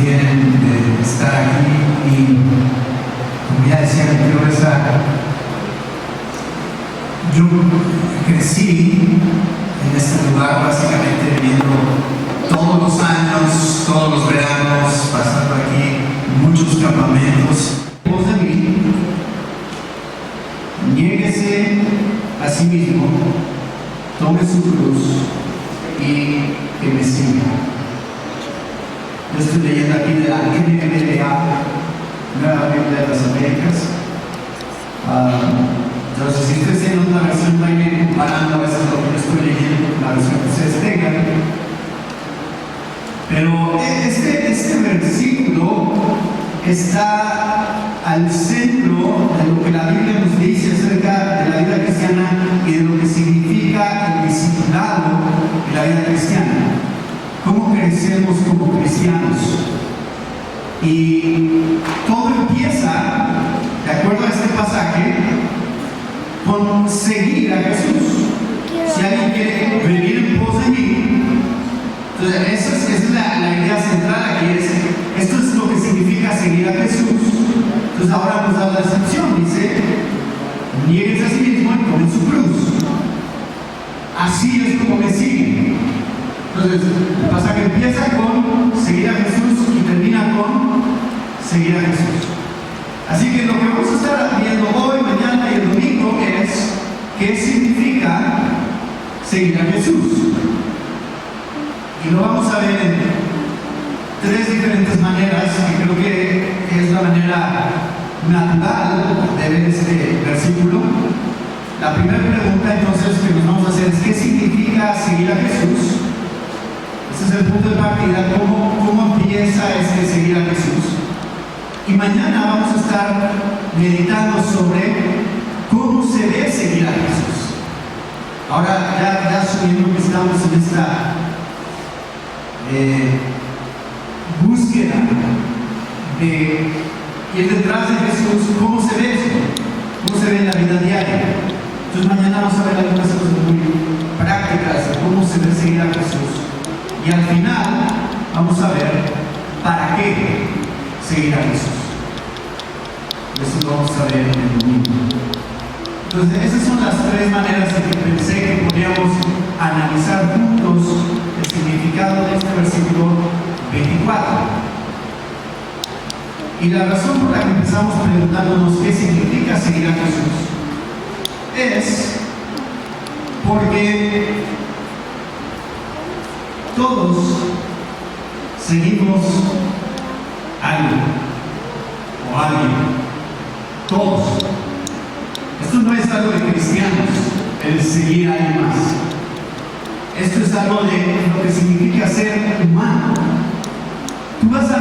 bien de estar aquí y, como ya decía, quiero rezar. Yo crecí en este lugar básicamente viviendo todos los años, todos los veranos, pasando aquí muchos campamentos. Voz de mí, niéguese a sí mismo, tome su cruz y que me siga. Yo estoy leyendo aquí de la NBLA, Nueva Biblia de las Américas. Entonces, si estoy haciendo una versión, va a ir comparando a veces lo que yo estoy leyendo con la versión que ustedes tengan. Pero este versículo está al centro de lo que la Biblia nos dice acerca de la vida cristiana y de lo que significa el discipulado de la vida cristiana. Cómo crecemos como cristianos. Y todo empieza, de acuerdo a este pasaje, con seguir a Jesús. Si alguien quiere venir en pos de mí, entonces esa es la idea central aquí. Esto es lo que significa seguir a Jesús. Entonces ahora nos da la descripción, dice: niéguese a sí mismo y tome su cruz. Así es como me siguen. Entonces el pasaje empieza con seguir a Jesús y termina con seguir a Jesús. Así que lo que vamos a estar viendo hoy, mañana y el domingo es qué significa seguir a Jesús. Y lo vamos a ver en tres diferentes maneras, que creo que es la manera natural de ver este versículo. La primera pregunta entonces que nos vamos a hacer es: ¿qué significa seguir a Jesús? Ese es el punto de partida. ¿Cómo empieza seguir a Jesús? Y mañana vamos a estar meditando sobre cómo se debe seguir a Jesús. Ahora, ya asumiendo que estamos en esta búsqueda de ir detrás de Jesús, ¿cómo se ve eso? ¿Cómo se ve en la vida diaria? Entonces mañana vamos a ver algunas cosas muy prácticas de cómo se debe seguir a Jesús. Y al final vamos a ver para qué seguir a Jesús. Eso lo vamos a ver en el domingo. Entonces, esas son las tres maneras en que pensé que podríamos analizar juntos el significado de este versículo 24. Y la razón por la que empezamos preguntándonos qué significa seguir a Jesús es porque todos seguimos algo o alguien. Todos. Esto no es algo de cristianos, el seguir a alguien más. Esto es algo de lo que significa ser humano. Tú vas a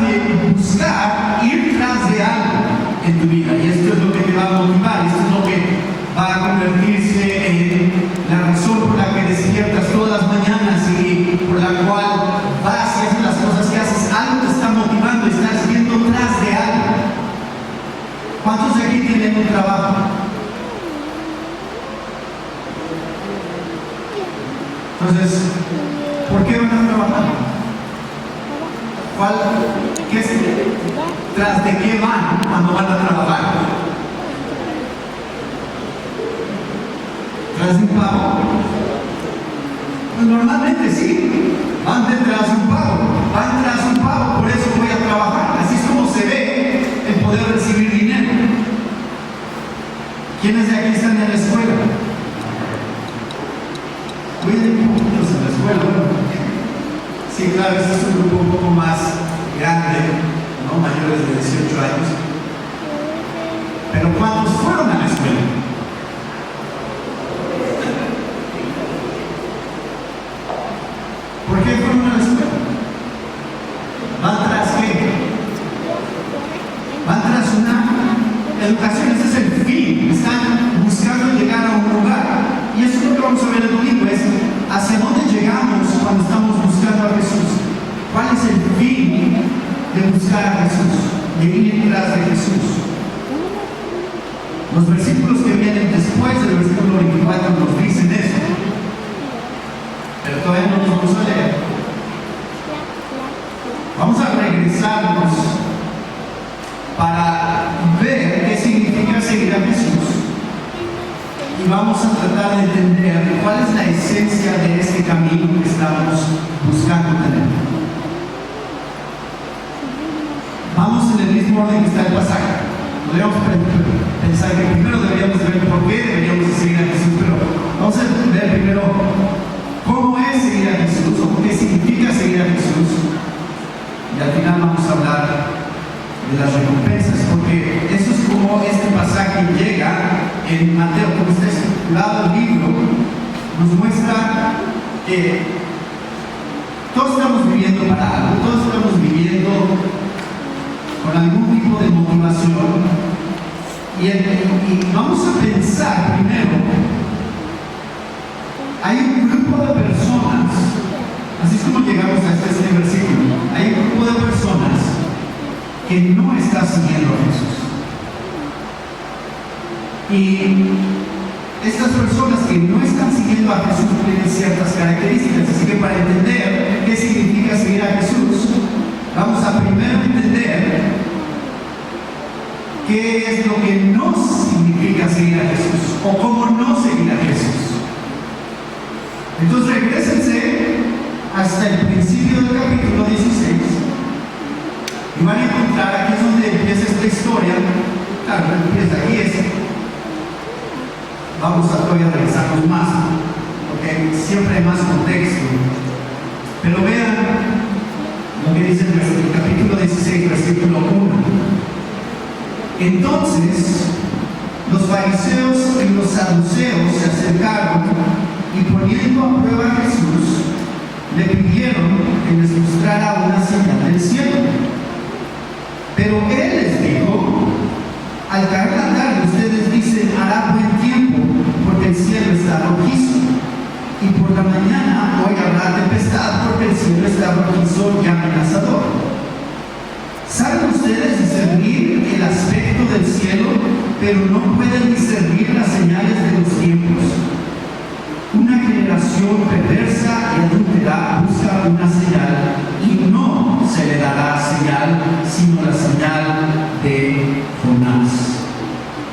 buscar ir tras de algo en tu vida, y esto es lo que te va a motivar, esto es lo que va a convertirse en la razón por la que despiertas todas las mañanas y por la cual vas y haces las cosas que haces. Algo te está motivando, estás yendo tras de algo. ¿Cuántos de aquí tienen un trabajo? Entonces, ¿por qué van a trabajar? ¿Tras de qué van cuando van a trabajar? ¿Tras de un pago? Pues normalmente sí, van detrás de un pago, van tras un pago, por eso voy a trabajar. Así es como se ve el poder recibir dinero. ¿Quiénes de aquí están en la escuela? Cuiden un poquito en la escuela. Sí, claro, este es un grupo un poco más grande, ¿no? Mayores de 18 años. Pero ¿cuántos fueron a la escuela? ¿Por qué fueron a la escuela? ¿Van tras qué? Van tras una educación. Ese es el fin. Están buscando llegar a un lugar. Y eso es lo que vamos a ver el domingo, es hacia dónde llegamos cuando estamos buscando a Jesús. ¿Cuál es el fin de buscar a Jesús? De ir tras de Jesús. Los versículos que vienen después del versículo 24 nos dicen eso. Pero todavía no nos vamos a leer. Vamos a regresar para entender cuál es la esencia de este camino que estamos buscando tener. Vamos en el mismo orden que está el pasaje. Podríamos pensar que primero deberíamos ver por qué deberíamos seguir a Jesús, pero vamos a ver primero cómo es seguir a Jesús o qué significa seguir a Jesús. Y al final vamos a hablar de las recompensas, porque eso es como este pasaje llega en Mateo, como está estipulado el libro, nos muestra que todos estamos viviendo para algo, todos estamos viviendo con algún tipo de motivación, y vamos a pensar primero, hay un grupo de personas, así es como llegamos a este versículo, hay un grupo de personas que no está siguiendo a Jesús. Y estas personas que no están siguiendo a Jesús tienen ciertas características, así que para entender qué significa seguir a Jesús, vamos a primero entender qué es lo que no significa seguir a Jesús o cómo no seguir a Jesús. Entonces regrésense hasta el principio del capítulo 16 y van a encontrar, aquí es donde empieza esta historia. Claro, empieza aquí, vamos a todavía revisarnos más, porque siempre hay más contexto. Pero vean lo que dice el capítulo 16, versículo 1. Entonces los fariseos y los saduceos se acercaron y, poniendo a prueba a Jesús, le pidieron que les mostrara una señal del cielo. Pero él les dijo: al caer la tarde ustedes dicen hará buen tiempo, porque el cielo está rojizo, y por la mañana hoy habrá tempestad, porque el cielo está rojizo y amenazador. ¿Saben ustedes discernir el aspecto del cielo, pero no pueden discernir las señales de los tiempos? Una generación perversa y adúltera busca una señal, y no se le dará señal, sino la señal de Jonás.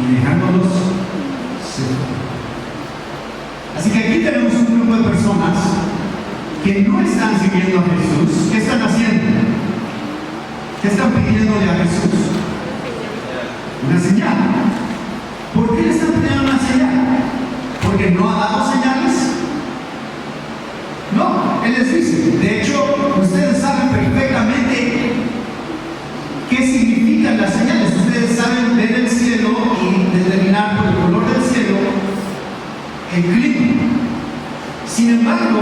Y dejándolos, se fue. Así que aquí tenemos un grupo de personas que no están siguiendo a Jesús. ¿Qué están haciendo? ¿Qué están pidiéndole a Jesús? Una señal. ¿Por qué le están pidiendo una señal? ¿Porque no ha dado señales? No, Él les dice. De hecho, ustedes saben perfectamente qué significan las señales. Ustedes saben ver el cielo y determinar por el color del cielo el clima. Sin embargo,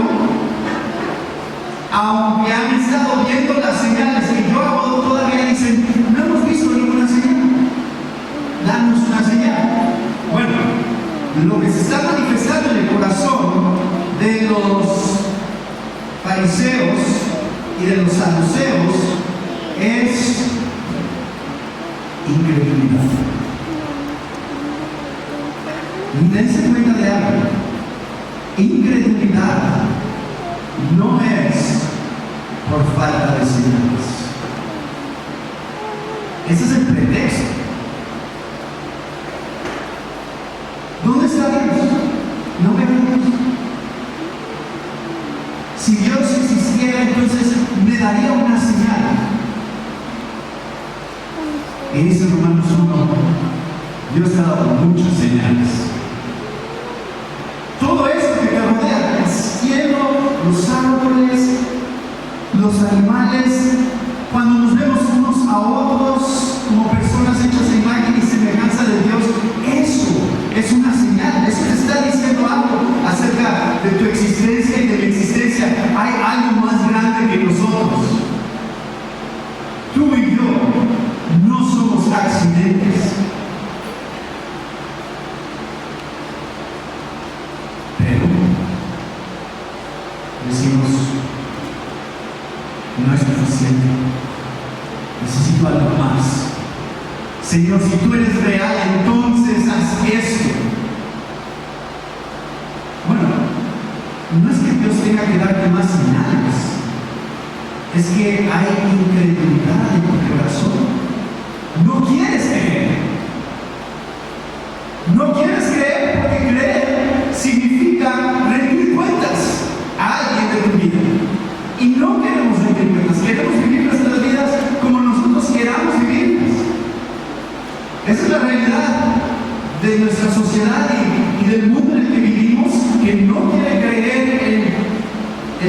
aunque han estado viendo las señales que yo hago, todavía dicen: no hemos visto ninguna señal, danos una señal. Bueno, lo que se está manifestando en el corazón de los fariseos y de los saduceos es incredulidad. Y dense cuenta de algo: incredulidad no es por falta de señales. Ese es el pretexto. ¿Dónde está Dios? No vemos. Si Dios existiera, entonces me daría una señal. Y dice Romanos 1: Dios te ha dado muchas señales. Todo eso que te rodea, el cielo, los árboles, los animales, cuando nos vemos unos a otros como personas hechas a imagen y semejanza de Dios, eso es una señal. Eso te está diciendo algo acerca de tu existencia y de mi existencia. Hay algo más grande que nosotros. Tú y yo no somos accidentes. Pero decimos: no es suficiente, necesito algo más. Señor, si tú eres real, entonces haz esto. Bueno, no es que Dios tenga que darte más señales, es que hay incredulidad en tu corazón. No quieres creer. No quieres creer porque creer significa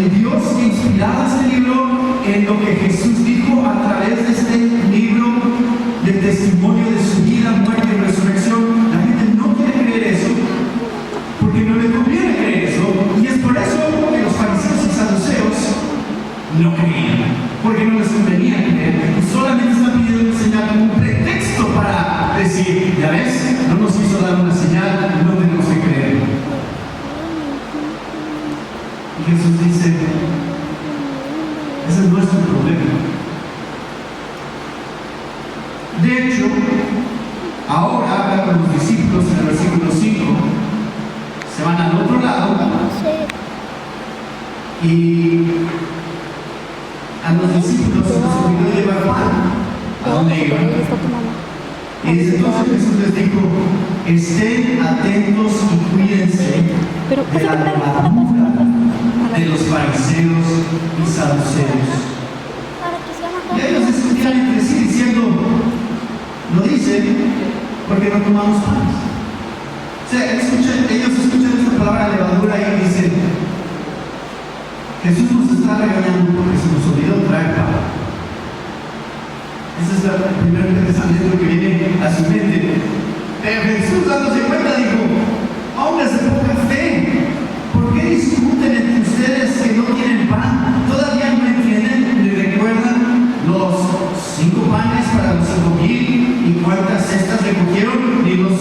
el Dios que inspiraba este libro, en lo que Jesús dijo a través de este libro de testimonio de su vida, muerte y resurrección. La gente no quiere creer eso porque no le conviene creer eso, y es por eso que los fariseos y saduceos no creían, porque no les convenía creer, y solamente están pidiendo una señal como un pretexto para decir, ya ves, no nos hizo dar una señal, no tenemos que creer. Y Jesús dice, ese es nuestro problema. De hecho, ahora habla con los discípulos en el versículo 5, se van al otro lado y a los discípulos se les olvidó llevar pan a donde iban. Y dice, entonces Jesús les dijo, estén atentos y cuídense de la levadura de los fariseos y saduceos. Y ellos discutían entre sí diciendo, lo dicen porque no tomamos panes. O sea, ellos escuchan esta palabra levadura y dicen, Jesús nos está regañando porque se nos olvidó traer pan. Ese es el primer pensamiento que viene a su mente. Pero Jesús, dándose cuenta, dijo, hombres de poca fe, ¿por qué discuten entre ustedes que no tienen pan? ¿Todavía no entienden ni recuerdan los 5 panes para los 5,000 y cuántas cestas recogieron? Ni los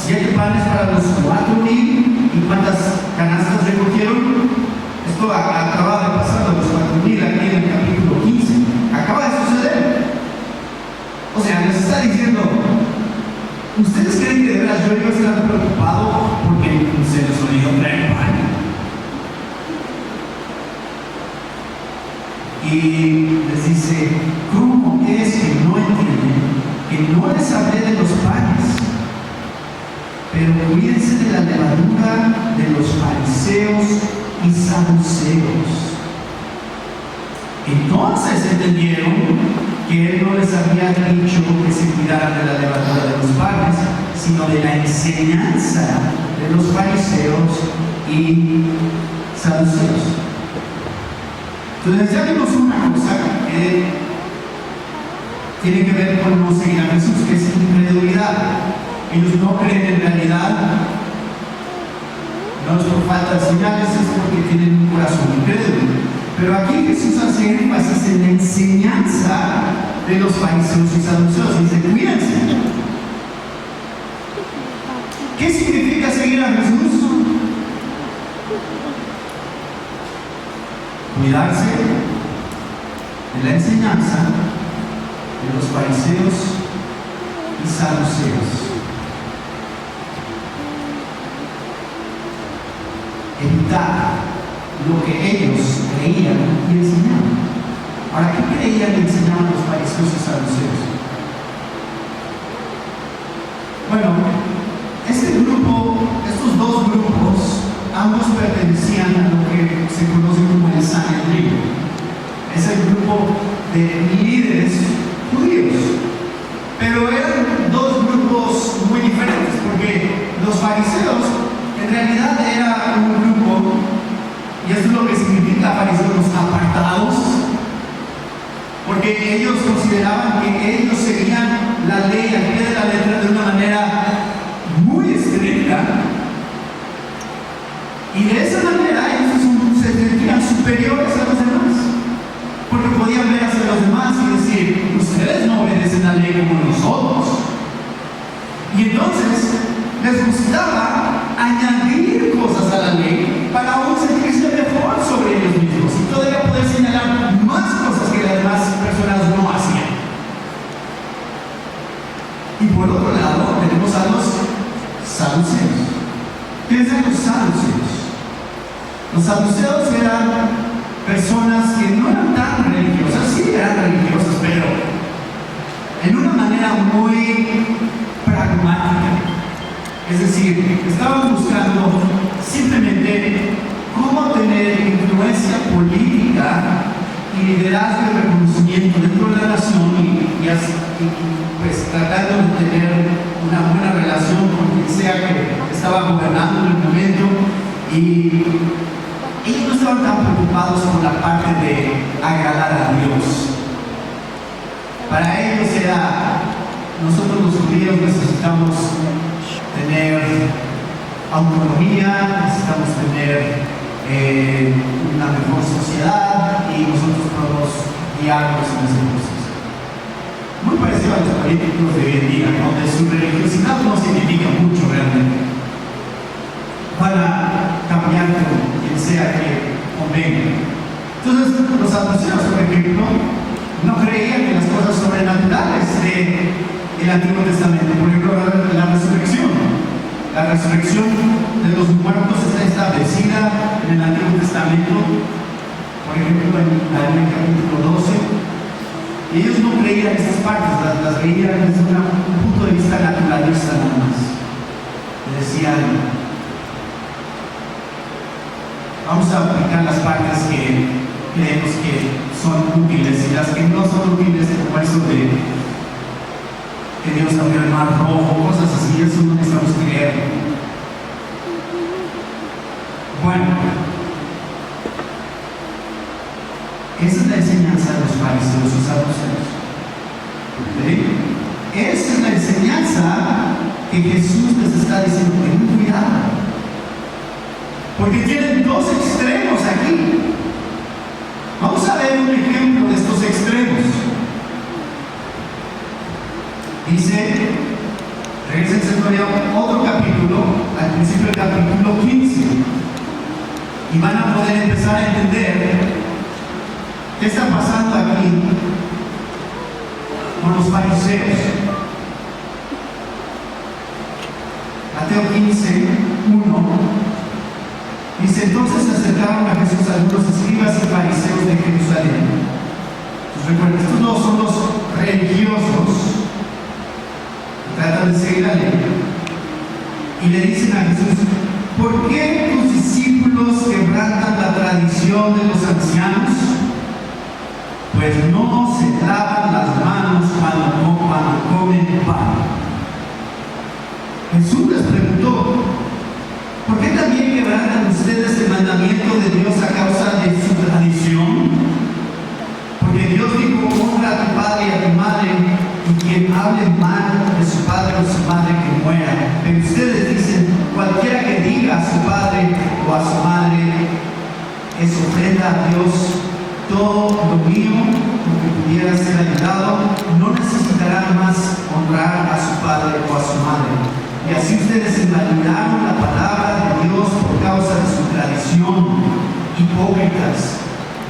7 panes para los 4,000 y cuántas canastas recogieron. Esto acaba de pasar a los 4,000 aquí en el capítulo 15. Acaba de suceder. O sea, les está diciendo, ¿ustedes creen que de veras yo iba a estar preocupado porque se les olvidó traer pan? Y les dice, ¿cómo es que no entienden que no les hablé de los panes? Pero cuídense de la levadura de los fariseos y saduceos. Entonces entendieron que él no les había dicho que se cuidaran de la levadura de los panes, sino de la enseñanza de los fariseos y saduceos. Entonces ya vimos una cosa que tiene que ver con no seguir a Jesús, que es incredulidad. Ellos no creen en realidad, no es por falta de señales, es porque tienen un corazón incrédulo. Pero aquí Jesús hace énfasis en la enseñanza de los fariseos y saduceos. Dice, cuídense. ¿Qué significa seguir a Jesús? Cuidarse de la enseñanza de los fariseos y saduceos. Evitar lo que ellos creían y enseñaban. Ahora, ¿qué creían y enseñaban los fariseos y saduceos? Bueno, estos dos grupos, ambos pertenecían a lo que se conoce como el Sanedrín. Es el grupo de líderes judíos. Pero eran dos grupos muy diferentes, porque los fariseos en realidad era un grupo, y eso es lo que significa fariseos, los apartados, porque ellos consideraban que ellos seguían la ley al pie de la letra de una manera muy estricta, y de esa manera ellos se sentían superiores a los demás, porque podían ver hacia los demás y decir, ustedes no obedecen la ley como nosotros. Y entonces les gustaba añadir cosas a la ley para aún sentirse mejor sobre ellos mismos y todavía poder señalar más cosas que las demás personas no hacían. Y por otro lado tenemos a los saduceos. ¿Quiénes eran los saduceos? Los saduceos eran personas que no eran tan religiosas, sí eran religiosas, pero en una manera muy pragmática. Es decir, estaban buscando simplemente cómo tener influencia política y liderazgo y reconocimiento dentro de la nación y pues tratando de tener una buena relación con quien sea que estaba gobernando en el momento. Y ellos no estaban tan preocupados por la parte de agradar a Dios. Para ellos era, nosotros los judíos necesitamos tener autonomía, necesitamos tener una mejor sociedad y nosotros podemos guiarnos en ese proceso. Muy parecido a los políticos de hoy en día, donde su religiosidad no significa mucho realmente. Van a cambiar con quien sea que convenga. Entonces, los saduceos, por ejemplo, no creían en las cosas sobrenaturales del Antiguo Testamento. Por ejemplo, la resurrección. La resurrección de los muertos está establecida en el Antiguo Testamento. Por ejemplo, en Daniel capítulo 12. Y ellos no creían en estas partes, las veían desde un punto de vista naturalista nada más. Decían, vamos a aplicar las partes que creemos que son útiles y las que no son útiles, como eso de que Dios abrió el mar rojo, cosas así, eso no necesitamos creer. Bueno, esa es la enseñanza de los fariseos y saduceos. Esa es la enseñanza que Jesús les está diciendo: ten cuidado, porque tienen dos extremos aquí. Vamos a ver un ejemplo de estos extremos. Dice, regresen a otro capítulo, al principio del capítulo 15, y van a poder empezar a entender qué está pasando aquí con los fariseos. Mateo 15, 1. Dice, entonces se acercaron a Jesús algunos escribas y fariseos de Jerusalén. Entonces, recuerden, estos no son los religiosos que tratan de seguir la ley. Y le dicen a Jesús, ¿por qué tus discípulos quebrantan la tradición de los ancianos? Pues no se lavan las manos cuando comen pan. Jesús les preguntó, ¿por qué también quebrantan ustedes el mandamiento de Dios a causa de su tradición? Porque Dios dijo, honra a tu padre y a tu madre, y quien hable mal de su padre o su madre que muera. Pero ustedes dicen, cualquiera que diga a su padre o a su madre, es ofrenda a Dios. Todo lo mío, lo que pudiera ser ayudado, no necesitará más honrar a su padre o a su madre. Y así ustedes invalidaron la palabra de Dios por causa de su tradición. Hipócritas.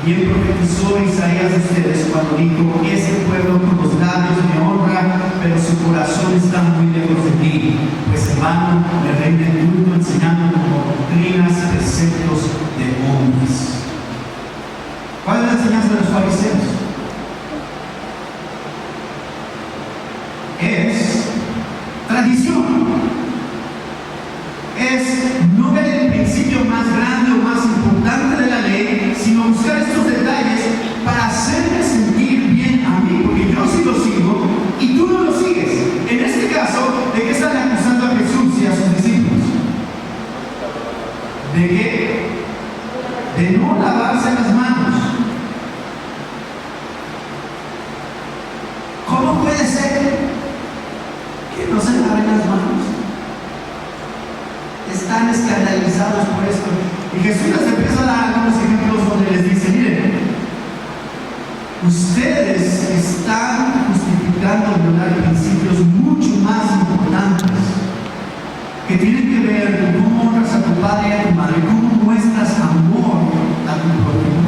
Bien profetizó Isaías de ustedes cuando dijo, este pueblo con los labios me honra, pero su corazón está muy lejos de mí, pues en vano me rinden culto enseñando como doctrinas, preceptos de hombres. ¿Cuál es la enseñanza de los fariseos? Es tradición. Es no ver el principio más grande o más importante de la ley, sino buscar estos detalles para hacerme sentir bien a mí, porque yo sí lo sigo y tú no lo sigues. En este caso, ¿de qué están acusando a Jesús y a sus discípulos? ¿De qué? De no lavarse las manos. ¿Cómo puede ser que no se laven las manos? Están escandalizados por esto. Y Jesús les empieza a dar algunos ejemplos donde les dice, miren, ustedes están justificando violar principios mucho más importantes que tienen que ver con cómo honras a tu padre y a tu madre, cómo muestras amor a tu prójimo,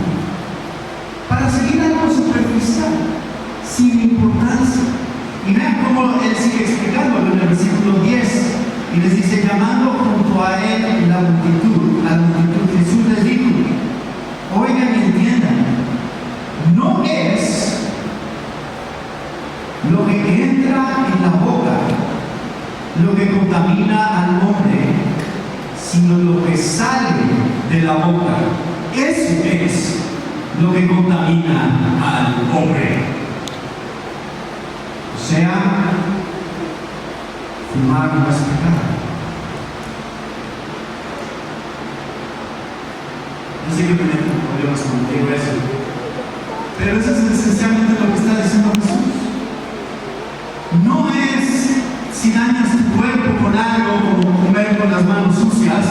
para seguir algo superficial, sin importancia. Y vean cómo él sigue explicándolo en el versículo 10. Y les dice, llamando junto a él la multitud, Jesús les dijo, oigan y entiendan, no es lo que entra en la boca lo que contamina al hombre, sino lo que sale de la boca. Eso es lo que contamina al hombre. O sea, fumar no es pecado. Dice digo eso. Pero eso es esencialmente lo que está diciendo Jesús. No es si dañas tu cuerpo con algo como comer con las manos sucias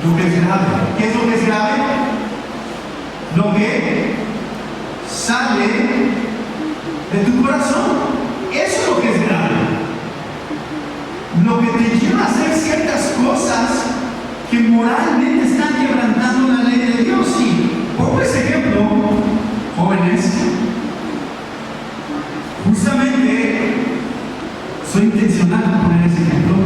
lo que es grave. ¿Qué es lo que es grave? Lo que sale de tu corazón. Eso es lo que es grave. Lo que te lleva a hacer ciertas cosas que moralmente están quebrantando la ley de Dios. Y pongo ese ejemplo, jóvenes. Justamente soy intencional en poner ese ejemplo,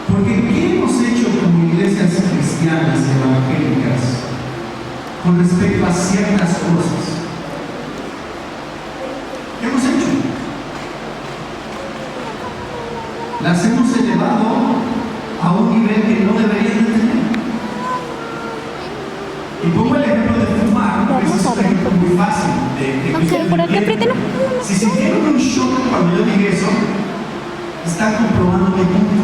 porque ¿qué hemos hecho como iglesias cristianas evangélicas con respecto a ciertas cosas? ¿Qué hemos hecho? Las hemos elevado a un nivel que no deberían de tener. Y pongo el ejemplo de fumar, porque eso es un ejemplo muy fácil de por aquí apriételo. Si sintieron un shock cuando yo dije eso, están comprobando mi punto.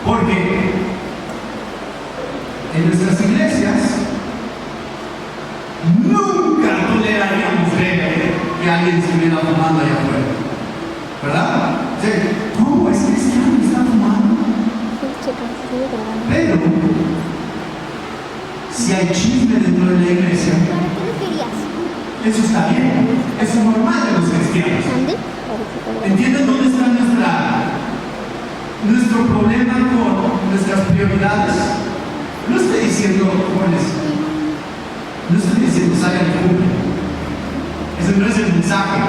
Porque en nuestras iglesias nunca toleraríamos ver que alguien estuviera fumando allá afuera. ¿Verdad? Sí. ¿Cómo es cristiano y está fumando? Pero si hay chisme dentro de la iglesia, eso está bien, eso es normal de los cristianos. ¿Entienden dónde está nuestro problema con nuestras prioridades? No estoy diciendo, jóvenes, no estoy diciendo salgan de público. Ese no es el mensaje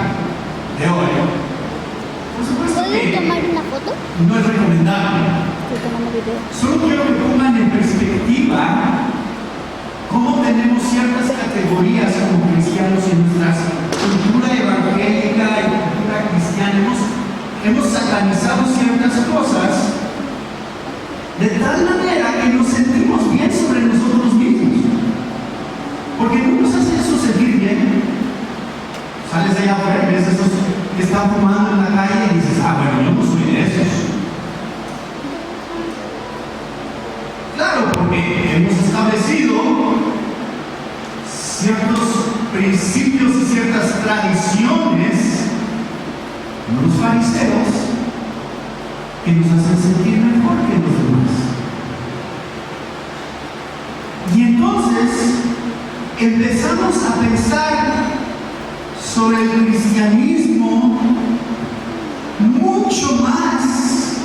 de hoy. Por supuesto que tomar una foto? no es recomendable. Solo quiero que pongan en perspectiva cómo tenemos ciertas categorías como cristianos en nuestra cultura evangélica y cultura cristiana. Hemos satanizado ciertas cosas de tal manera que nos sentimos bien sobre nosotros mismos. Porque no nos hace eso sentir bien. Sales de allá afuera, ves esos que están fumando en la calle y dices, bueno, yo no soy de esos. Claro, porque hemos establecido ciertos principios y ciertas tradiciones, los fariseos, que nos hacen sentir mejor que los demás. Y entonces empezamos a pensar sobre el cristianismo mucho más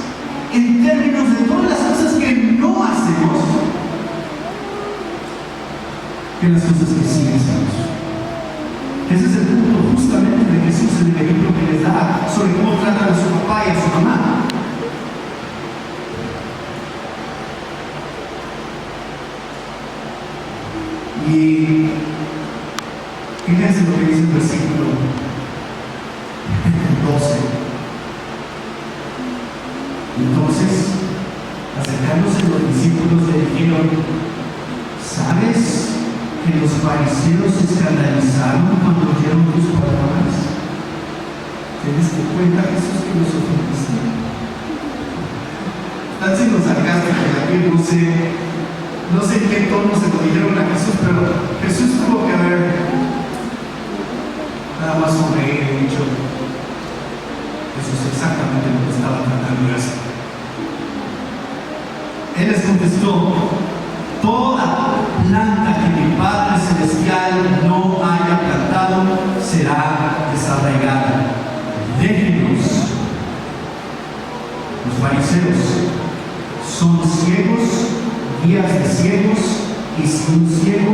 en términos de todas las cosas que no hacemos que las cosas que sí hacemos. Ese es el punto justamente de Jesús en el ejemplo que les da sobre cómo tratan a su papá y a su mamá. Y fíjense lo que dice el versículo 12. Entonces, acercándose los discípulos le dijeron, ¿sabes que los fariseos se escandalizaron cuando oyeron tus palabras? ¿Te diste cuenta, Jesús, que los ofendiste? Están siendo sarcásticos aquí, no sé en qué tono se lo dijeron a Jesús, pero Jesús tuvo que haber nada más sonreír y dicho, eso es exactamente lo que estaba tratando de hacer. Él les contestó, toda planta que mi Padre Celestial no haya plantado será desarraigada. Déjenlos. Los fariseos son ciegos, guías de ciegos, y si un ciego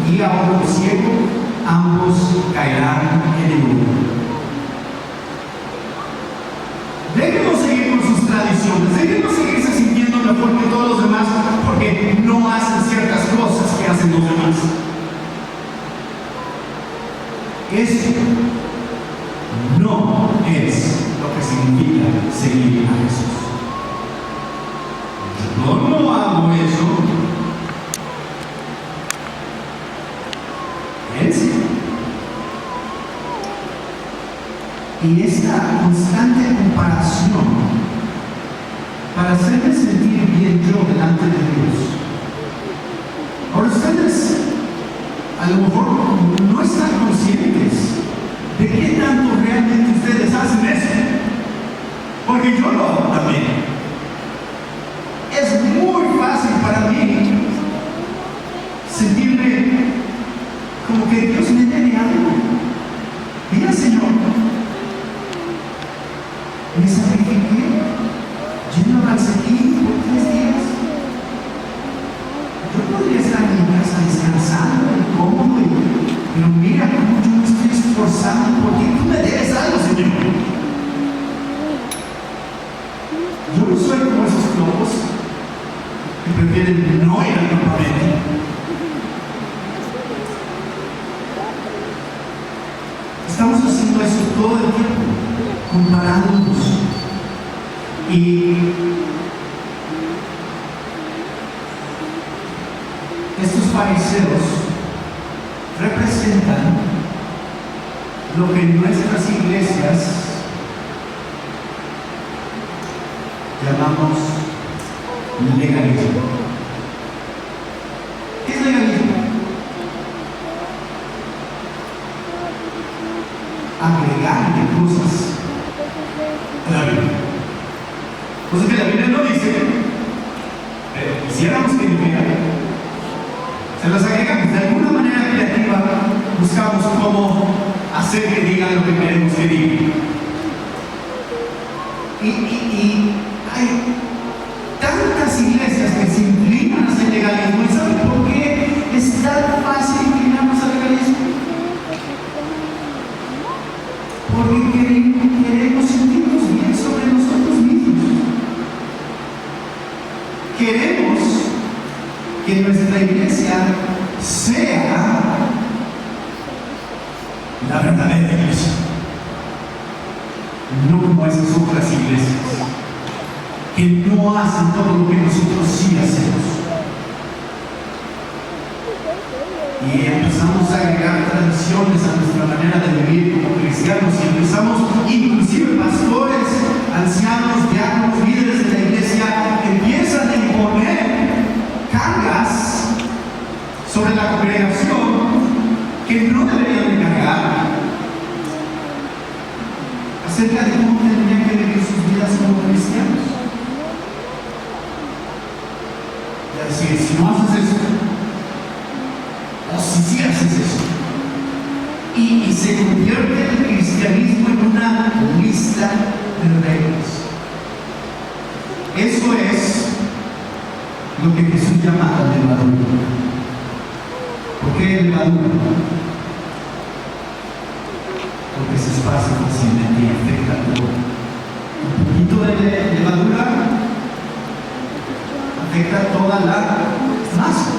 guía a otro ciego, ambos caerán en el mundo. Déjenlos seguir con sus tradiciones, déjenlos seguirse sintiendo mejor que todos los demás porque no hacen ciertas cosas que hacen los demás. Eso no es lo que significa seguir a Jesús. Yo no hago eso. Él sí. Y esta constante comparación para hacerme sentir bien yo delante de Dios. Ahora ustedes a lo mejor no están conscientes de qué tanto realmente ustedes hacen eso, porque yo lo hago también. Es muy fácil para mí sentirme como que Dios me debe algo. Mira, Señor, me sacrifiqué yendo al calcetín por 3 días. Yo podría estar en mi casa descansando y cómodo, pero mira cómo yo me estoy esforzando por ti. Tú me debes algo, Señor. Yo no soy como esos locos que prefieren no ir al campamento. Estamos haciendo eso todo el tiempo, comparándonos. Y estos fariseos representan lo que en nuestras iglesias llamamos legalismo. ¿Qué es legalismo? Agregarle cosas a la Biblia. Cosas que la Biblia no dice, pero quisiéramos que dijera. Se las agregamos de alguna manera creativa, buscamos cómo hacer que digan lo que queremos que digan. Y hay tantas iglesias que se inclinan hacia el legalismo. ¿Y saben por qué es tan fácil inclinarnos al legalismo? Porque queremos sentirnos bien sobre nosotros mismos. Queremos que nuestra iglesia sea la verdadera iglesia, no como esas otras iglesias que no hacen todo lo que nosotros sí hacemos. Y empezamos a agregar tradiciones a nuestra manera de vivir como cristianos, y empezamos, inclusive pastores, ancianos, diáconos, líderes de la iglesia, empiezan a imponer cargas sobre la congregación que no deberían de cargar, acerca de cómo tendrían que vivir sus vidas como cristianos. Es decir, si no haces eso, o si sí haces eso, y se convierte el cristianismo en una lista de reglas. Eso es lo que Jesús llama levadura. ¿Por qué levadura? Porque se esparce fácilmente y afecta a todo. Un poquito de levadura afecta a toda la masa.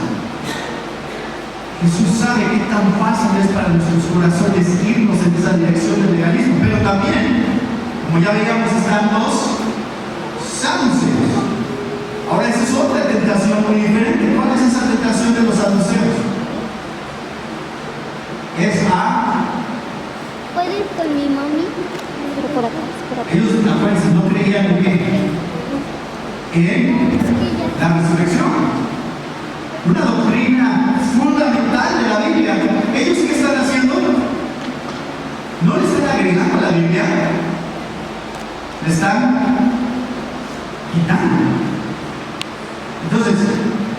Jesús sabe qué tan fácil es para nuestros corazones irnos en esa dirección del legalismo, pero también, como ya veíamos, están los saduceos. Ahora esa es otra tentación muy diferente. ¿Cuál es esa tentación de los saduceos? Es ¿Puedo ir con mi mami? Pero por acá, por acá. ellos, acuérdense, no creían en la resurrección. Una doctrina fundamental de la Biblia. ¿Ellos qué están haciendo? No le están agregando a la Biblia, le están quitando. Entonces,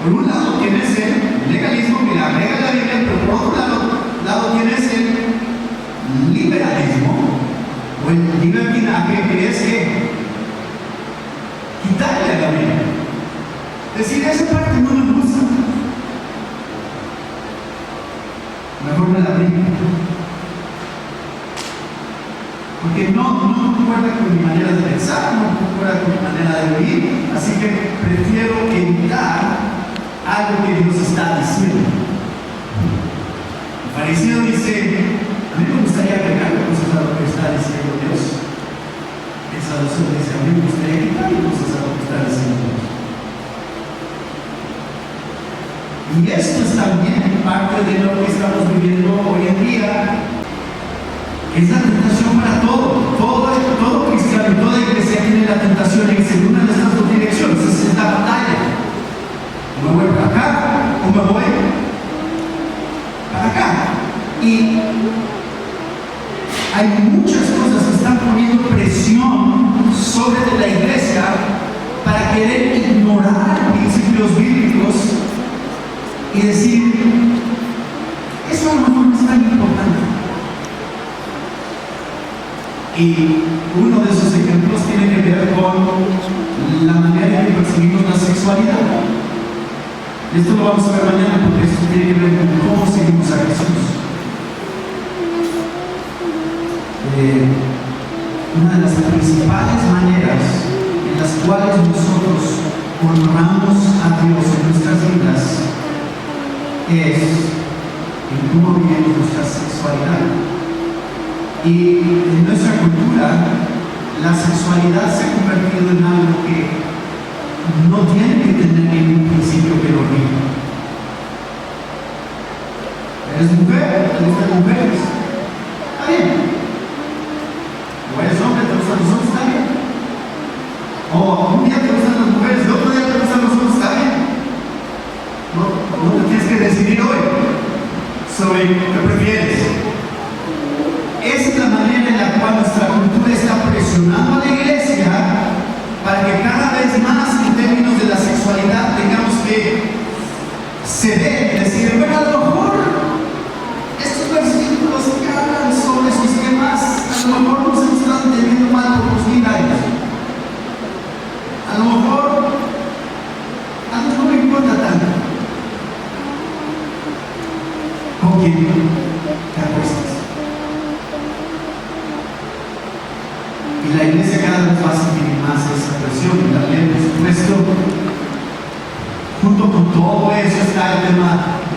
por un lado tienes el legalismo que le agrega a la Biblia, pero por otro lado tienes el liberalismo o el libertinaje, que es que quitarle a la Biblia. Es decir, esa parte no me gusta. Mejor me la brinco. Porque no concuerda con mi manera de pensar, no concuerda con mi manera de vivir, así que prefiero evitar algo que Dios está diciendo. El fariseo dice: a mí me gustaría agregar cosas a lo que está diciendo Dios. El saduceo dice: a mí me gustaría quitar cosas a lo que está diciendo Dios. Y esto es también parte de lo que estamos viviendo hoy en día. Es la tentación para todo cristiano, toda iglesia tiene la tentación en irse en una de estas dos direcciones. Y hay muchas cosas que están poniendo presión sobre la iglesia para querer ignorar principios bíblicos y decir, eso a lo mejor no es tan importante. Y uno de esos ejemplos tiene que ver con la manera en que percibimos la sexualidad. Esto lo vamos a ver mañana porque esto tiene que ver con cómo seguimos a Jesús. Una de las principales maneras en las cuales nosotros honramos a Dios en nuestras vidas es en cómo vivimos nuestra sexualidad. Y en nuestra cultura, la sexualidad se ha convertido en algo que no tiene que tener ningún principio que lo rija. ¿Eres mujer? ¿Te gustan las mujeres? Está bien. ¿O eres hombre? ¿Te gustan los hombres? Está bien. O un día te gustan las mujeres, el otro día te gustan los hombres. Está bien. No te tienes que decidir hoy sobre qué prefieres. Esa es la manera en la cual nuestra cultura está presionando a la iglesia para que cada vez más en términos de la sexualidad tengamos que ceder y decir, bueno, a lo mejor estos versículos que hablan sobre esos temas a lo mejor nos están teniendo mal por 2000 años. A lo mejor no me importa tanto. ¿Con quién te acuestas? Y la iglesia cada vez va a sentir más esa presión. Y la ley, por supuesto, junto con todo eso está el tema,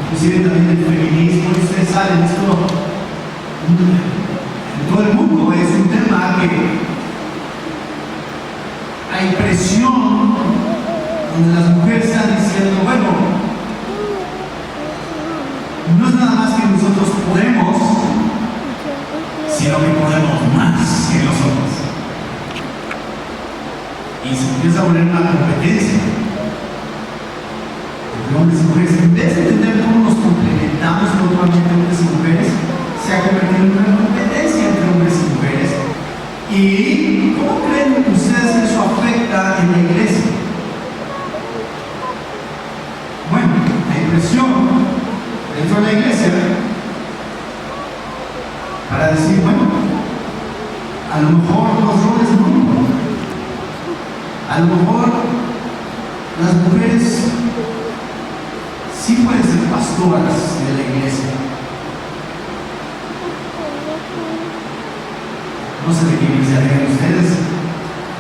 inclusive también del feminismo. Y ustedes saben, esto en todo el mundo es un tema que hay presión donde las mujeres están diciendo, bueno, no es nada más que nosotros podemos, sino que podemos más que los hombres. Y se empieza a volver una competencia entre hombres y mujeres. En vez de entender cómo nos complementamos mutuamente hombres y mujeres, se ha convertido en una competencia entre hombres y mujeres. ¿Y cómo creen ustedes que eso afecta en la iglesia? Bueno, hay presión dentro de la iglesia para decir, bueno, a lo mejor los roles no. A lo mejor las mujeres sí pueden ser pastoras de la iglesia. No sé de qué iglesia vengan ustedes.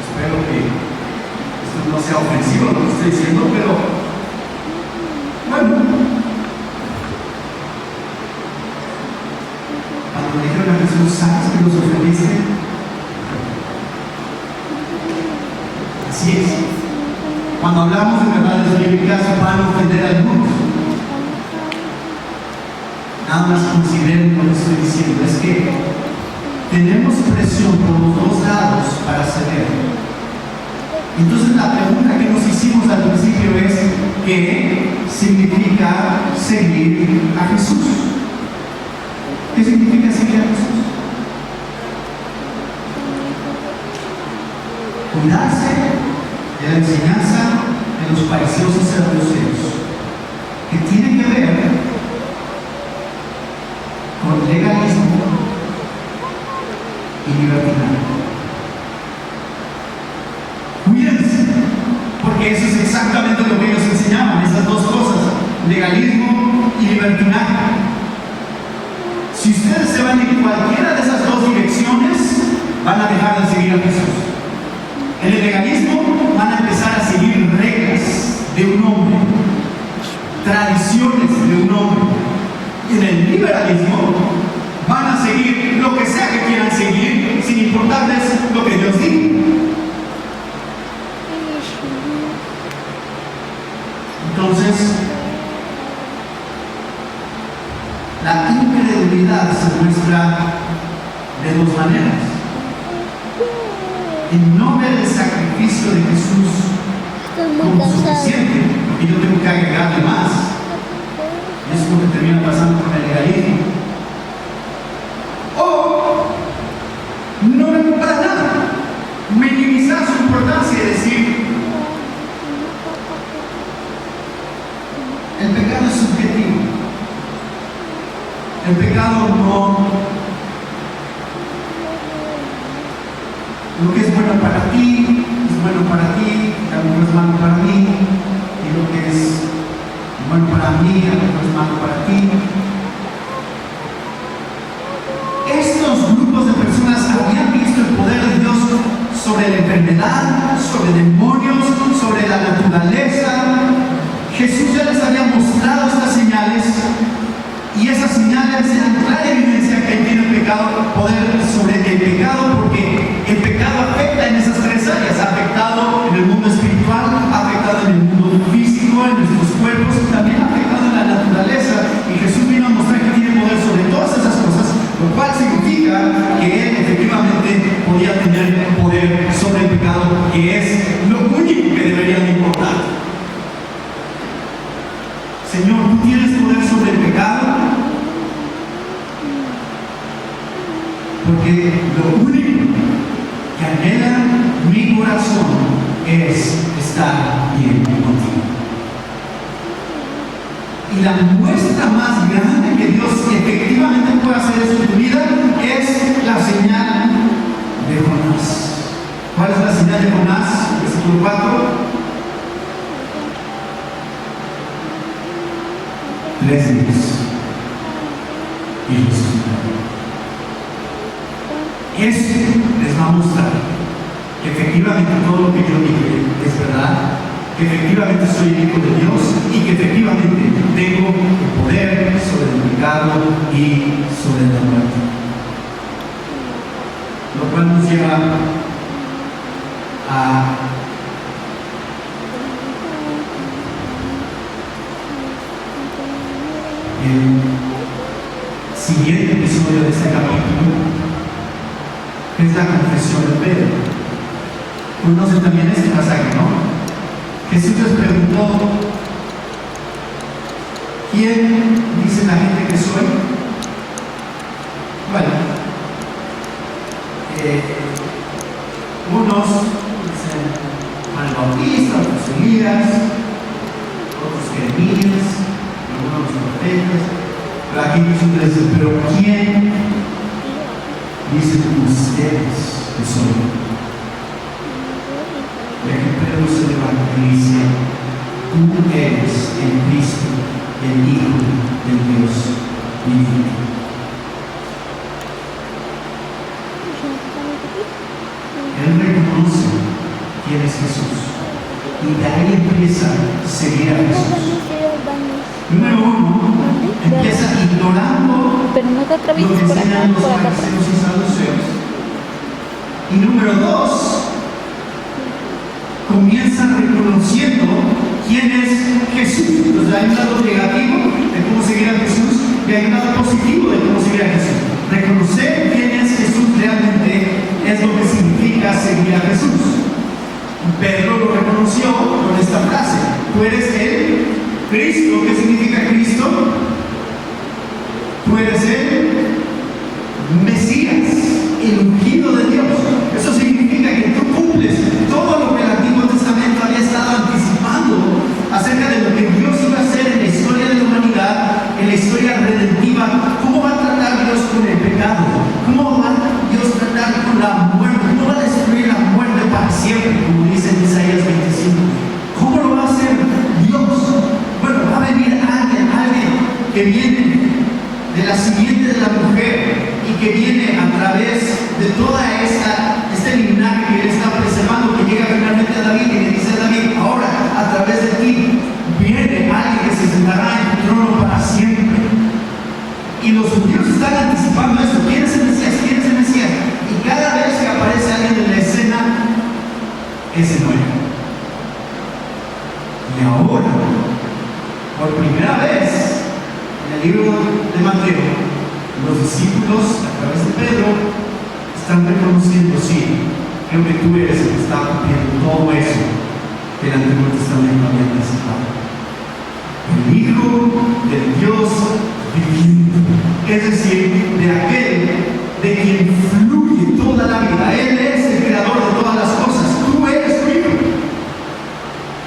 Espero que esto no sea ofensivo lo que estoy diciendo, pero bueno, cuando le dijeron a Jesús, ¿sabes que los ofendiste? Así es. Cuando hablamos de verdades bíblicas van a ofender a algunos. Nada más consideren lo que estoy diciendo. Es que tenemos presión por los dos lados para ceder. Entonces la pregunta que nos hicimos al principio es, ¿qué significa seguir a Jesús? ¿Qué significa seguir a Jesús? Cuidarse de la enseñanza de los fariseos y saduceos, que tiene que ver con legalismo y libertinaje. Cuídense, porque eso es exactamente lo que ellos enseñaban, esas dos cosas, legalismo y libertinaje. Si ustedes se van en cualquiera de esas dos direcciones, van a dejar de seguir a Jesús. En el legalismo van a empezar a seguir reglas de un hombre, tradiciones de un hombre. Y en el liberalismo van a seguir lo que sea que quieran seguir, sin importarles lo que Dios diga. Entonces, la incredulidad se muestra de dos maneras. En no ver el sacrificio de Jesús como suficiente, porque yo tengo que agregarle más. Y eso es lo que termina pasando con el legalismo. El pecado no, lo que es bueno para ti, es bueno para ti, a lo mejor es malo para mí, y lo que es bueno para mí, a lo mejor es malo para ti. Estos grupos de personas habían visto el poder de Dios sobre la enfermedad, sobre demonios, sobre la naturaleza. Jesús ya les había mostrado estas señales, y esas señales eran clara evidencia que Él tiene poder sobre el pecado, porque el pecado afecta en esas tres áreas. Ha afectado en el mundo espiritual, ha afectado en el mundo físico, en nuestros cuerpos, y también ha afectado en la naturaleza. Y Jesús vino a mostrar que tiene poder sobre todas esas cosas, lo cual significa que Él efectivamente podía tener poder sobre el pecado, que es lo único que debería de importar. Señor, ¿tú tienes poder sobre el pecado? Porque lo único que anhela mi corazón es estar bien contigo. Y la muestra más grande que Dios efectivamente puede hacer eso en tu vida es la señal de Jonás. ¿Cuál es la señal de Jonás? Versículo 4. 3 días y resucitó. Eso les va a mostrar que efectivamente todo lo que yo dije es verdad, que efectivamente soy el Hijo de Dios y que efectivamente tengo el poder sobre el pecado y sobre la muerte. Lo cual nos lleva a el siguiente episodio de este capítulo, que es la confesión de Pedro. Conocen también este pasaje, ¿no? Jesús les preguntó: ¿quién dice la gente que soy? Bueno, unos dicen Juan el Bautista, otros Elías, otros Jeremías, algunos profetas. Pero aquí Jesús les dice: ¿pero quién dicen ustedes que soy? Y aquí Pedro se levanta y dice: tú eres el Cristo, el Hijo del Dios viviente. Él reconoce quién es Jesús, y de ahí empieza a seguir a Jesús. Número 1, empieza ignorando Pero no te lo atravieses que por acá, enseñan los por acá. fariseos y saduceos. Y número 2, comienza reconociendo quién es Jesús. Entonces hay un lado negativo de cómo seguir a Jesús y hay un lado positivo de cómo seguir a Jesús. Reconocer quién es Jesús realmente es lo que significa seguir a Jesús. Pedro lo reconoció con esta frase: tú eres el Cristo. ¿Qué significa Cristo? Tú eres el Mesías, el ungido de Dios. Eso significa que tú cumples todo lo que el Antiguo Testamento había estado anticipando acerca de lo que Dios iba a hacer en la historia de la humanidad, en la historia redentiva. ¿Cómo va a tratar Dios con el pecado? ¿Cómo va Dios a tratar con la muerte? ¿Cómo va a destruir la muerte para siempre? Como dice en Isaías 25. ¿Cómo lo va a hacer Dios? Bueno, va a venir alguien que viene de la simiente de la mujer y que viene a través de toda este linaje que él está preservando, que llega finalmente a David y le dice a David: ahora a través de ti viene alguien que se sentará en tu trono para siempre. Y los judíos están anticipando esto: ¿quién es el Mesías? ¿quién es el Mesías? Y cada vez que aparece alguien en la escena, ese no era. Y ahora, por primera vez en el libro de Mateo, los discípulos, a través de Pedro, están reconociendo: sí, creo que tú eres el que está cumpliendo todo eso que el Antiguo Testamento había anticipado. El Hijo del Dios viviente, es decir, de aquel de quien fluye toda la vida. Él es el creador de todas las cosas. Tú eres su Hijo.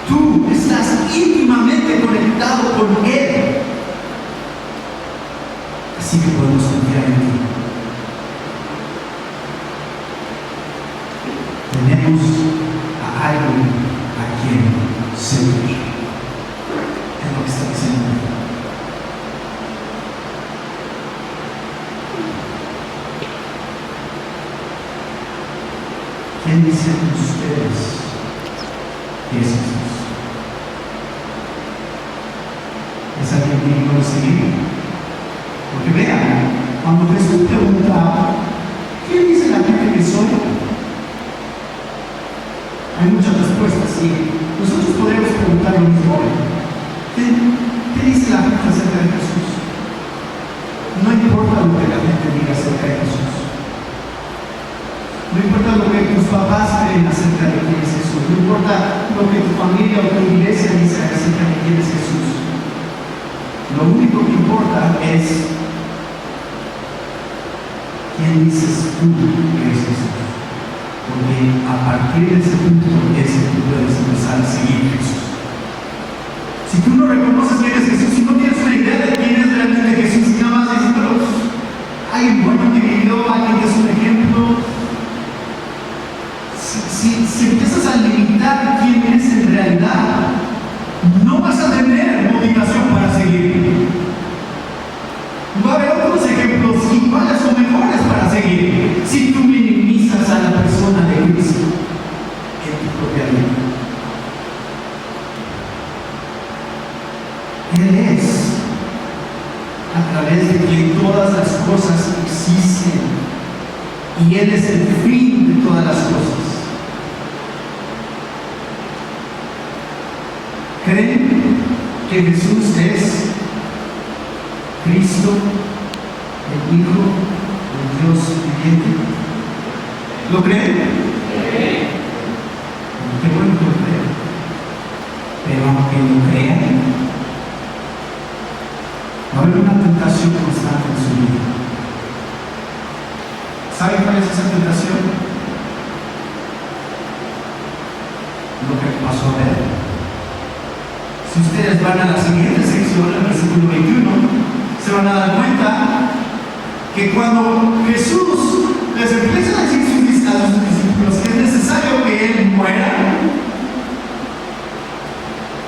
Tú estás íntimamente conectado con Él. Así que podemos confiar en ti. Tenemos a alguien a quien servir. Es lo que está diciendo. ¿Quién dicen ustedes que es Jesús? ¿Es alguien digno de seguir? Porque vean, cuando Jesús pregunta, ¿quién dice la gente que soy? Hay muchas respuestas y nosotros podemos preguntar lo mismo hoy. ¿Qué dice la gente acerca de Jesús? No importa lo que la gente diga acerca de Jesús. No importa lo que tus papás creen acerca de quién es Jesús. No importa lo que tu familia o tu iglesia dice acerca de quién es Jesús. Lo único que importa es quién dices tú que es Jesús. Porque a partir de ese punto es que tú puedes empezar a seguir a Jesús. Si tú no reconoces quién es Jesús, si no tienes una idea de quién es realmente Jesús, y nada más dices, pero hay un buen individuo, alguien que es un ejemplo. Si empiezas a limitar quién es en realidad, no vas a tener motivación para seguir. Va a haber otros ejemplos iguales o mejores para seguir. Si tú minimizas a la persona de Cristo en tu propia vida, Él es a través de quien todas las cosas existen y Él es el fin de todas las cosas. ¿Creen que Jesús es Cristo, el Hijo del Dios viviente? ¿Lo creen? Sí. Qué bueno que lo crean. Pero aunque lo crean, va a haber una tentación constante en su vida. ¿Saben cuál es esa tentación? Lo que pasó a ver. Si ustedes van a la siguiente sección, el versículo 21, se van a dar cuenta que cuando Jesús les empieza a decir a sus discípulos que es necesario que Él muera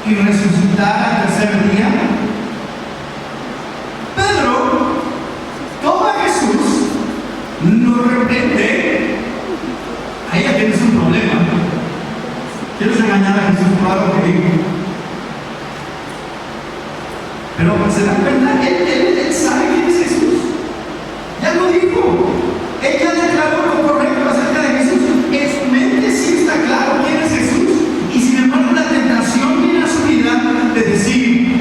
y resucitar al tercer día, Pedro toma a Jesús, lo reprende. Ahí ya tienes un problema. ¿Quieres engañar a Jesús por algo que digo? Pero se dan cuenta, él sabe quién es Jesús. Ya lo dijo. Él ya declaró lo correcto acerca de Jesús. En su mente sí está claro quién es Jesús. Y sin embargo la tentación viene a su vida de decir,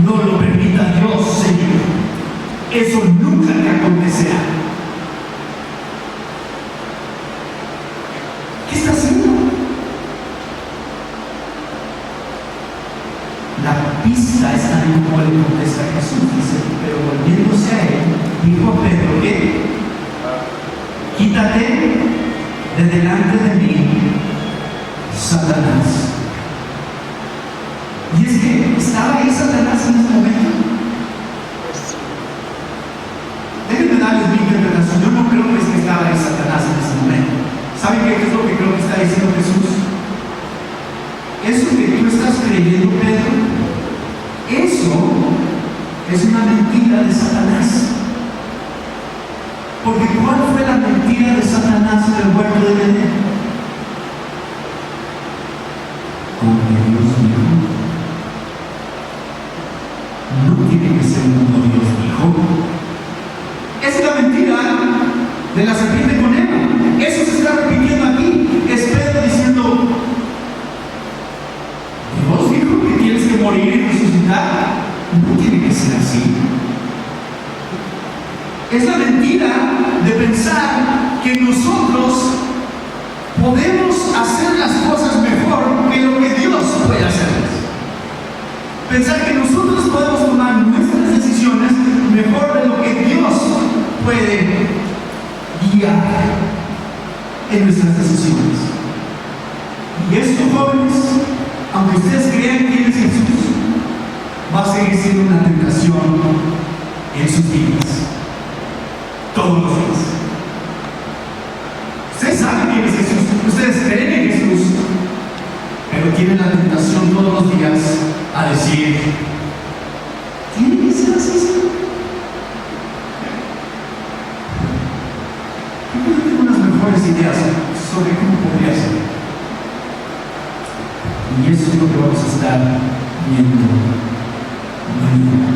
no lo permita Dios, Señor. Eso nunca te acontecerá. ¿Qué está haciendo? La pista está en cómo le contesta a Jesús. Dice, pero volviéndose a él, dijo a Pedro, ¿qué? Quítate de delante de mí, Satanás. Y es que estaba ahí Satanás en ese momento. Déjenme darles mi interpretación. Yo no creo que es que estaba ahí Satanás en ese momento. ¿Saben qué es lo que creo que está diciendo Jesús? Eso que tú estás creyendo, Pedro, eso es una mentira de Satanás. Porque ¿cuál fue la mentira de Satanás en el huerto de Edén? Como que Dios dijo. No tiene que ser como Dios dijo. Esa es la mentira de la serpiente con Eva. Eso se está repitiendo aquí. Es Pedro diciendo, Dios dijo que tienes que morir y resucitar. No tiene que ser así. Es la mentira de pensar que nosotros podemos hacer las cosas mejor que lo que Dios puede hacerlas. Pensar que nosotros podemos tomar nuestras decisiones mejor de lo que Dios puede guiar en nuestras decisiones. Y esto, jóvenes, aunque ustedes crean quién es Jesús, va a seguir siendo una tentación sus vidas. Todos los días. Ustedes saben quién es Jesús, ustedes creen en Jesús, pero tienen la tentación todos los días a decir, ¿tiene que ser así, Señor? Yo tengo unas mejores ideas sobre cómo podría ser. Y eso es lo que vamos a estar viendo mañana.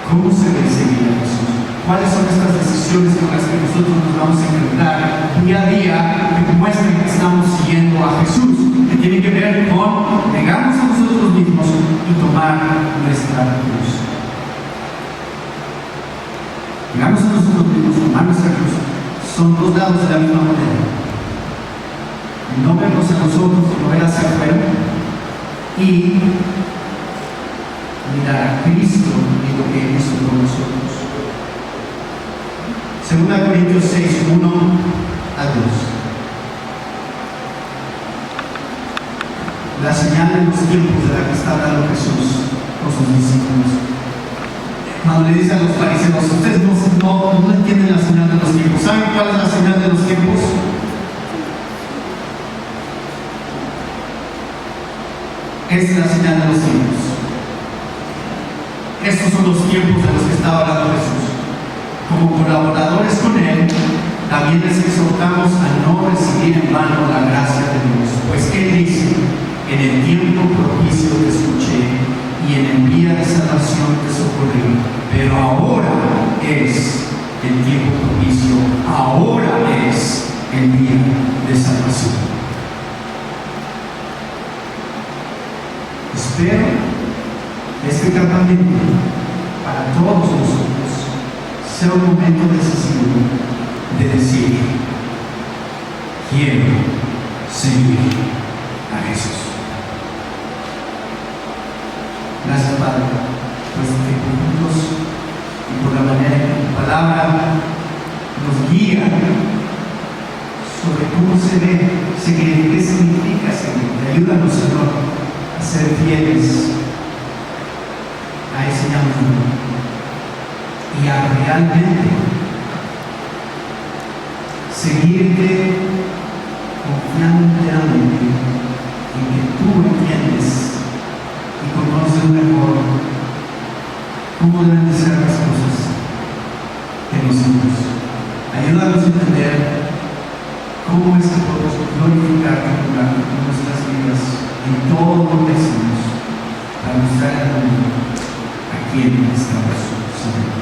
¿Cómo se debe seguir a Jesús? ¿Cuáles son estas decisiones con las que nosotros nos vamos a enfrentar día a día que demuestren que estamos siguiendo a Jesús? Que tiene que ver con negarnos a nosotros mismos y tomar nuestra cruz. Negarnos a nosotros mismos, tomar nuestra cruz, son dos lados de la misma moneda. No vernos a nosotros, sino ver hacia afuera y mirar a Cristo y lo que Él hizo por nosotros. 2 Corintios 6, 1 a 2. La señal de los tiempos de la que está hablando Jesús con sus discípulos. Cuando le dice a los fariseos, ustedes no entienden la señal de los tiempos. ¿Saben cuál es la señal de los tiempos? Esta es la señal de los tiempos. Estos son los tiempos de los que estaba hablando Jesús. Como colaboradores con Él, también les exhortamos a no recibir en vano la gracia de Dios, pues Él dice, en el tiempo propicio te escuché y en el día de salvación te socorrí, pero ahora es el tiempo propicio, ahora es el día de salvación. Espero este campamento para todos nosotros sea un momento decisivo de decir, quiero seguir a Jesús. Gracias, Padre, por este tiempo juntos y por la manera en que tu palabra nos guía sobre cómo se ve seguir, qué significa seguir. Ayúdanos, Señor, a ser fieles a ese llamado y a realmente seguirte confiando enteramente en que tú entiendes y conoces mejor cómo deben de ser las cosas que nosotros. Ayúdanos a entender cómo es que podemos glorificar tu lugar en nuestras vidas en todo lo que hacemos para mostrar al mundo a quién estamos. Señor.